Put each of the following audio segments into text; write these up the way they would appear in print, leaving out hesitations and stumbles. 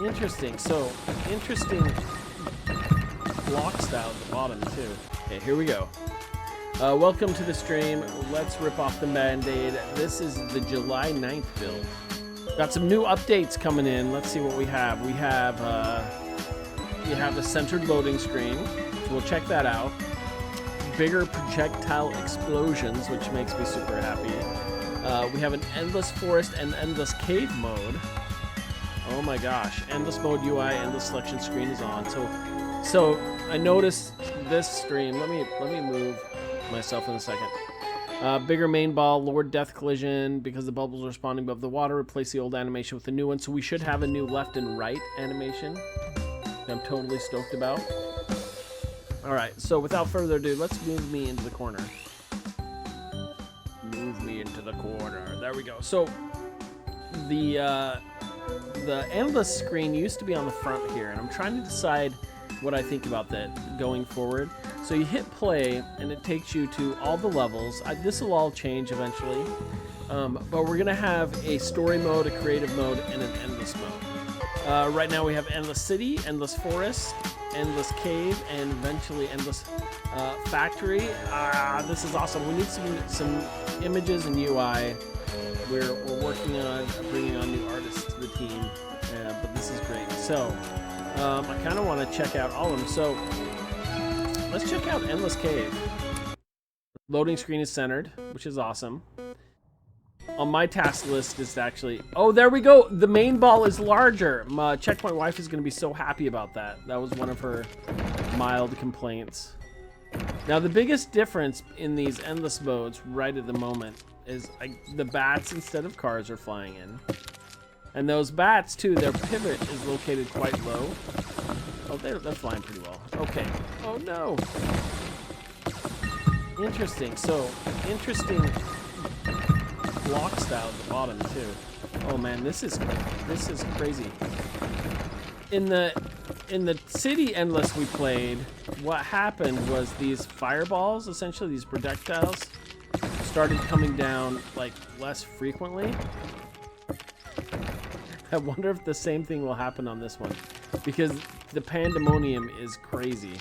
Interesting. So, interesting block style at the bottom, too. Okay, here we go. Welcome to the stream. Let's rip off the Band-Aid. This is the July 9th build. Got some new updates coming in. Let's see what we have. We have a centered loading screen, so we'll check that out. Bigger projectile explosions, which makes me super happy. We have an endless forest and endless cave mode. Oh my gosh, endless mode UI, endless selection screen is on. So I noticed this stream. Let me move myself in a second. Bigger main ball, lowered death collision because the bubbles are responding above the water. Replace the old animation with the new one. So we should have a new left and right animation that I'm totally stoked about. All right, so without further ado, let's move me into the corner. Move me into the corner. There we go. So the endless screen used to be on the front here, and I'm trying to decide what I think about that going forward. So you hit play, and it takes you to all the levels. This will all change eventually, but we're gonna have a story mode, a creative mode, and an endless mode. Right now we have endless city, endless forest, endless cave, and eventually endless factory. This is awesome. We need some images and UI. We're working on bringing on new artists to the team, but this is great. So I kind of want to check out all of them. So let's check out Endless Cave. Loading screen is centered, which is awesome. On my task list is actually... Oh, there we go. The main ball is larger. My Checkpoint wife is going to be so happy about that. That was one of her mild complaints. Now, the biggest difference in these endless modes right at the moment is the bats instead of cars are flying in. And those bats, too, their pivot is located quite low. Oh, they're flying pretty well. Okay. Oh, no. Interesting. So, interesting block style at the bottom, too. Oh, man, this is crazy. In the city endless we played, what happened was these fireballs, essentially these projectiles, started coming down like less frequently. I wonder if the same thing will happen on this one, because the pandemonium is crazy.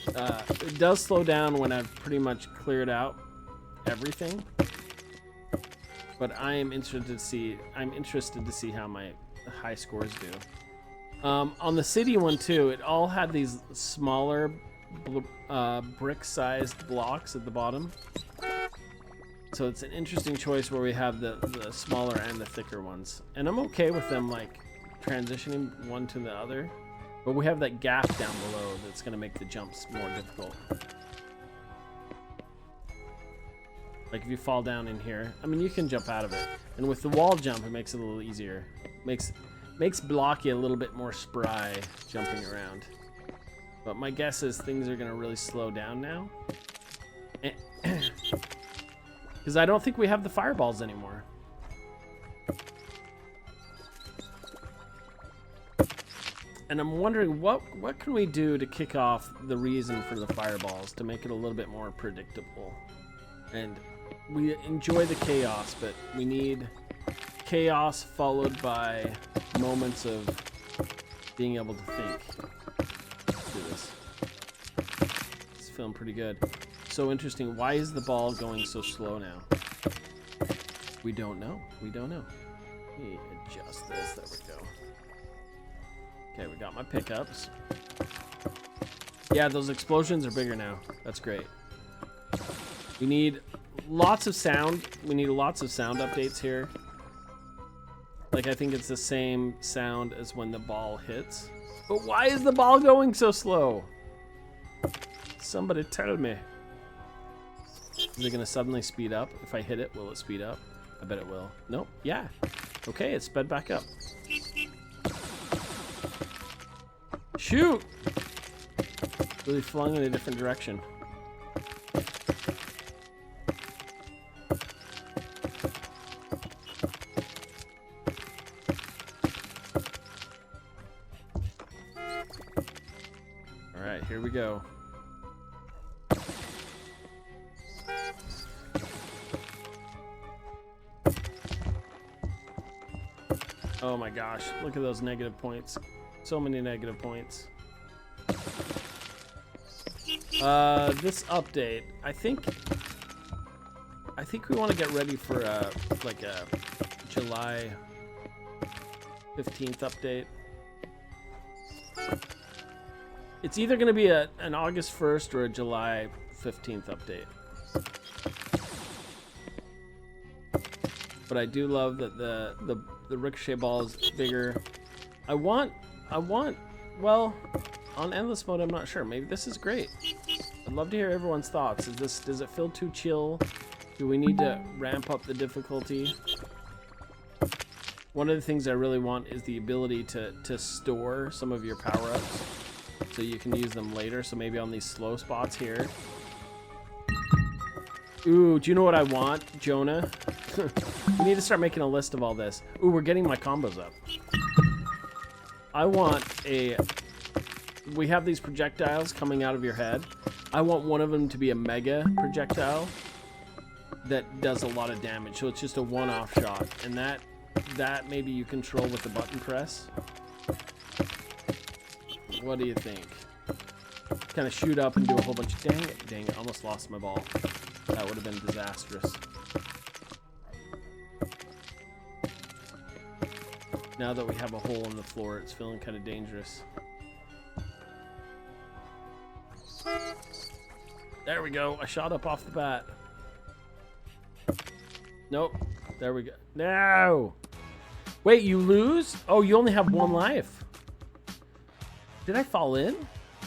It does slow down when I've pretty much cleared out everything, but I am interested to see. I'm interested to see how my high scores do. On the city one too, it all had these smaller brick-sized blocks at the bottom. So it's an interesting choice where we have the smaller and the thicker ones. And I'm okay with them like transitioning one to the other. But we have that gap down below that's going to make the jumps more difficult. Like if you fall down in here, I mean, you can jump out of it. And with the wall jump, it makes it a little easier. Makes Blocky a little bit more spry jumping around. But my guess is things are going to really slow down now. Because I don't think we have the fireballs anymore. And I'm wondering what can we do to kick off the reason for the fireballs to make it a little bit more predictable. And we enjoy the chaos, but we need chaos followed by moments of being able to think. Let's do this. It's feeling pretty good. So interesting. Why is the ball going so slow now? We don't know. We don't know. Let me adjust this. There we go. Okay, we got my pickups. Yeah, those explosions are bigger now. That's great. We need lots of sound. We need lots of sound updates here. Like, I think it's the same sound as when the ball hits. But why is the ball going so slow? Somebody tell me. Is it going to suddenly speed up? If I hit it, will it speed up? I bet it will. Nope. Yeah. Okay, it sped back up. Shoot! Really flung in a different direction. Alright, here we go. Oh my gosh, look at those negative points. So many negative points. This update, I think we want to get ready for like a July 15th update. It's either going to be an August 1st or a July 15th update. But I do love that the ricochet ball is bigger. I want, well, on endless mode, I'm not sure. Maybe this is great. I'd love to hear everyone's thoughts. Does it feel too chill? Do we need to ramp up the difficulty? One of the things I really want is the ability to store some of your power-ups so you can use them later. So maybe on these slow spots here. Ooh, do you know what I want, Jonah? We need to start making a list of all this. Ooh, we're getting my combos up. I want we have these projectiles coming out of your head. I want one of them to be a mega projectile that does a lot of damage. So it's just a one-off shot. And that maybe you control with the button press. What do you think? Kind of shoot up and do a whole bunch of... Dang it, almost lost my ball. That would have been disastrous. Now that we have a hole in the floor, it's feeling kind of dangerous. There we go. I shot up off the bat. Nope. There we go. No! Wait, you lose? Oh, you only have one life. Did I fall in?